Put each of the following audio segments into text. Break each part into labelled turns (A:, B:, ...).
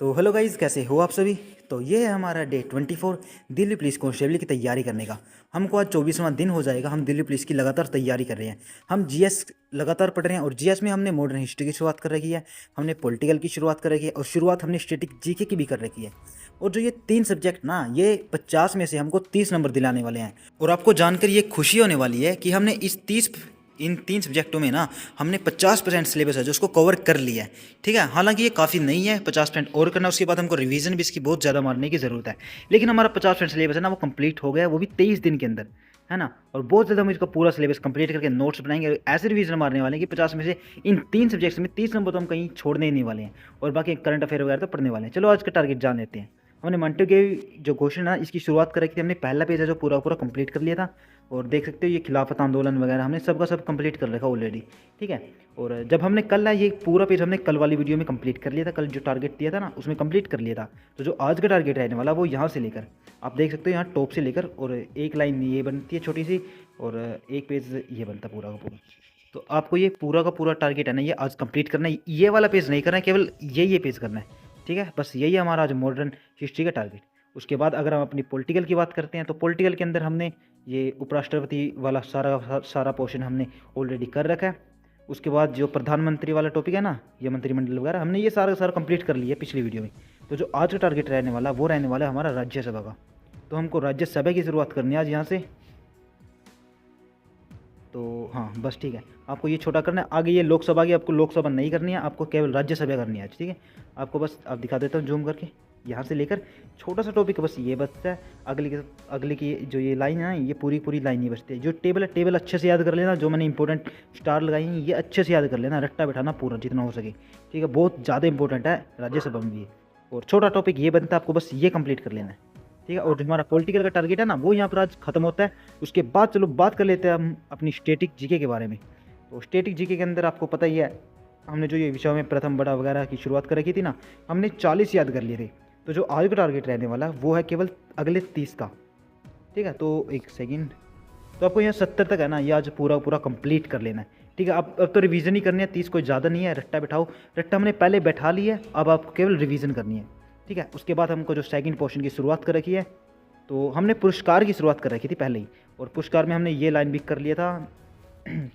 A: तो hello guys, कैसे हो आप सभी। तो ये है हमारा डे 24 दिल्ली पुलिस कांस्टेबल की तैयारी करने का। हमको आज 24वां दिन हो जाएगा। हम दिल्ली पुलिस की लगातार तैयारी कर रहे हैं। हम जीएस लगातार पढ़ रहे हैं और जीएस में हमने मॉडर्न हिस्ट्री की शुरुआत कर रखी है, हमने पॉलिटिकल की शुरुआत कर रखी है और शुरुआत हमने स्टैटिक जीके की भी कर रखी है। और जो ये 3 सब्जेक्ट ना, ये 50 में से हमको 30 नंबर दिलाने वाले हैं। और आपको जानकर ये खुशी होने वाली है कि हमने इन 3 सब्जेक्टों में ना हमने 50% सिलेबस है जो उसको कवर कर लिया है। ठीक है, हालांकि ये काफ़ी नहीं है, 50% और करना, उसके बाद हमको रिवीजन भी इसकी बहुत ज़्यादा मारने की ज़रूरत है। लेकिन हमारा 50% सिलेबस है ना, वो कंप्लीट हो गया है, वो भी 23 दिन के अंदर, है ना। और बहुत ज़्यादा हम इसका पूरा सिलेबस कंप्लीट करके नोट्स बनाएंगे, ऐसे रिवीजन मारने वाले हैं कि 50 में से इन 3 सब्जेक्ट्स में 30 नंबर तो हम कहीं छोड़ने ही नहीं वाले हैं। और बाकी करंट अफेयर वगैरह तो पढ़ने वाले हैं। चलो आज का टारगेट जान लेते हैं। हमने मंटो के जो क्वेश्चन है इसकी शुरुआत कर रखी थी। हमने पहला पेज है जो पूरा पूरा कंप्लीट कर लिया था। और देख सकते हो ये खिलाफत आंदोलन वगैरह हमने सबका सब कंप्लीट कर रखा ऑलरेडी। ठीक है, और जब हमने कल है ये पूरा पेज हमने कल वाली वीडियो में कंप्लीट कर लिया था। कल जो टारगेट दिया था ना उसमें कंप्लीट कर लिया था। तो जो आज का टारगेट रहने वाला वो यहाँ से लेकर आप देख सकते हो, यहाँ टॉप से लेकर, और एक लाइन ये बनती है छोटी सी और एक पेज ये बनता है पूरा का पूरा। तो आपको ये पूरा का पूरा टारगेट है ना, ये आज कंप्लीट करना है। ये वाला पेज नहीं करना है, केवल ये पेज करना है। ठीक है, बस यही है हमारा आज मॉडर्न हिस्ट्री का टारगेट। उसके बाद अगर हम अपनी पॉलिटिकल की बात करते हैं तो पॉलिटिकल के अंदर हमने ये उपराष्ट्रपति वाला सारा पोर्शन हमने ऑलरेडी कर रखा है। उसके बाद जो प्रधानमंत्री वाला टॉपिक है ना, ये मंत्रिमंडल वगैरह, हमने ये सारा कंप्लीट कर लिया पिछली वीडियो में। तो जो आज का टारगेट रहने वाला वो रहने वाला है हमारा राज्यसभा का। तो हमको राज्यसभा की शुरुआत करनी है आज यहाँ से। तो हाँ बस ठीक है, आपको ये छोटा करना है। आगे ये लोकसभा की आपको लोकसभा नहीं करनी है, आपको केवल राज्यसभा करनी है आज। ठीक है, आपको बस आप दिखा देता हूँ जूम करके, यहाँ से लेकर छोटा सा टॉपिक बस ये बचता है। अगले की जो ये लाइन है ना, ये पूरी लाइन ही बचती है। जो टेबल है, टेबल अच्छे से याद कर लेना। जो मैंने इंपॉर्टेंट स्टार लगाई हैं ये अच्छे से याद कर लेना, रट्टा बैठाना पूरा जितना हो सके। ठीक है, बहुत ज़्यादा इंपॉर्टेंट है राज्यसभा में भी। और छोटा टॉपिक ये बनता है, आपको बस ये कंप्लीट कर लेना है। ठीक है, और जो हमारा पॉलिटिकल का टारगेट है ना वो यहाँ पर आज खत्म होता है। उसके बाद चलो बात कर लेते हैं हम अपनी स्टैटिक जीके के बारे में। तो स्टैटिक जीके के अंदर आपको पता ही है, हमने जो ये विषय में प्रथम बड़ा वगैरह की शुरुआत कर रखी थी ना, हमने 40 याद कर लिए थे। तो जो आज का टारगेट रहने वाला वो है केवल अगले 30 का। ठीक है, तो एक सेकेंड, तो आपको यहाँ 70 तक है ना, ये आज पूरा पूरा कंप्लीट कर लेना है। ठीक है, अब तो रिवीजन ही करनी है, 30 कोई ज़्यादा नहीं है। रट्टा बैठाओ, रट्टा हमने पहले बैठा लिया है, अब आपको केवल रिवीजन करनी है। ठीक है, उसके बाद हमको जो सेकंड पोर्शन की शुरुआत कर रखी है, तो हमने पुरस्कार की शुरुआत कर रखी थी पहले ही। और पुरस्कार में हमने ये लाइन भी कर लिया था।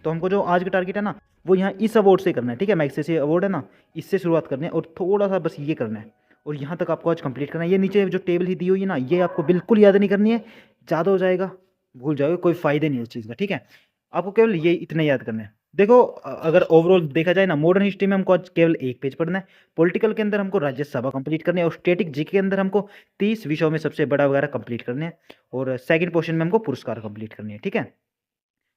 A: तो हमको जो आज का टारगेट है ना वो यहाँ इस अवार्ड से करना है। ठीक है, मैग्सेसे अवार्ड है ना, इससे शुरुआत करनी है और थोड़ा सा बस ये करना है। और यहाँ तक आपको आज कंप्लीट करना है। ये नीचे जो टेबल ही दी हुई है ना, ये आपको बिल्कुल याद नहीं करनी है, ज़्यादा हो जाएगा, भूल जाओगे, कोई फ़ायदा नहीं है इस चीज़ का। ठीक है, आपको केवल ये इतना याद करना है। देखो अगर ओवरऑल देखा जाए ना, मॉडर्न हिस्ट्री में हमको आज केवल एक पेज पढ़ना है। पॉलिटिकल के अंदर हमको राज्यसभा कंप्लीट करनी है और स्टैटिक जीके के अंदर हमको 30 विषयों में सबसे बड़ा वगैरह कंप्लीट करने हैं। और सेकंड पोर्शन में हमको पुरस्कार कंप्लीट करनी है। ठीक है,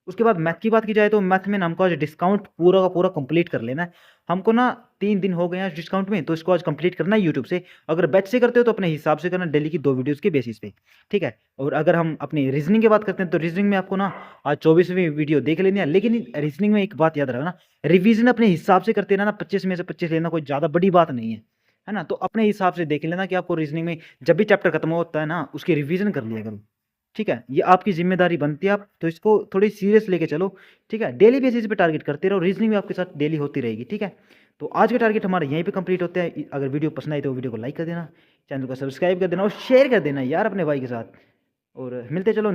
A: उसके बाद मैथ की बात की जाए तो मैथ में ना हमको आज डिस्काउंट पूरा का पूरा कंप्लीट कर लेना है। हमको ना 3 दिन हो गए हैं डिस्काउंट में, तो इसको आज कंप्लीट करना है यूट्यूब से। अगर बैच से करते हो तो अपने हिसाब से करना, डेली की 2 वीडियोज़ के बेसिस पे। ठीक है, और अगर हम अपनी रीजनिंग की बात करते हैं तो रीजनिंग में आपको ना आज 24वीं वीडियो देख लेनी है। लेकिन रीजनिंग में एक बात याद रखना, रिवीजन अपने हिसाब से करते रहना। 25 में से 25 लेना कोई ज़्यादा बड़ी बात नहीं है ना। तो अपने हिसाब से देख लेना कि आपको रीजनिंग में जब भी चैप्टर खत्म होता है ना, उसकी रिवीजन कर लिया करो। ठीक है, ये आपकी जिम्मेदारी बनती है, आप तो इसको थोड़ी सीरियस लेके चलो। ठीक है, डेली बेसिस पे टारगेट करते रहो, रीजनिंग भी आपके साथ डेली होती रहेगी। ठीक है, तो आज के टारगेट हमारे यहीं पे कंप्लीट होते हैं। अगर वीडियो पसंद आई तो वीडियो को लाइक कर देना, चैनल को सब्सक्राइब कर देना और शेयर कर देना यार अपने भाई के साथ। और मिलते चलो।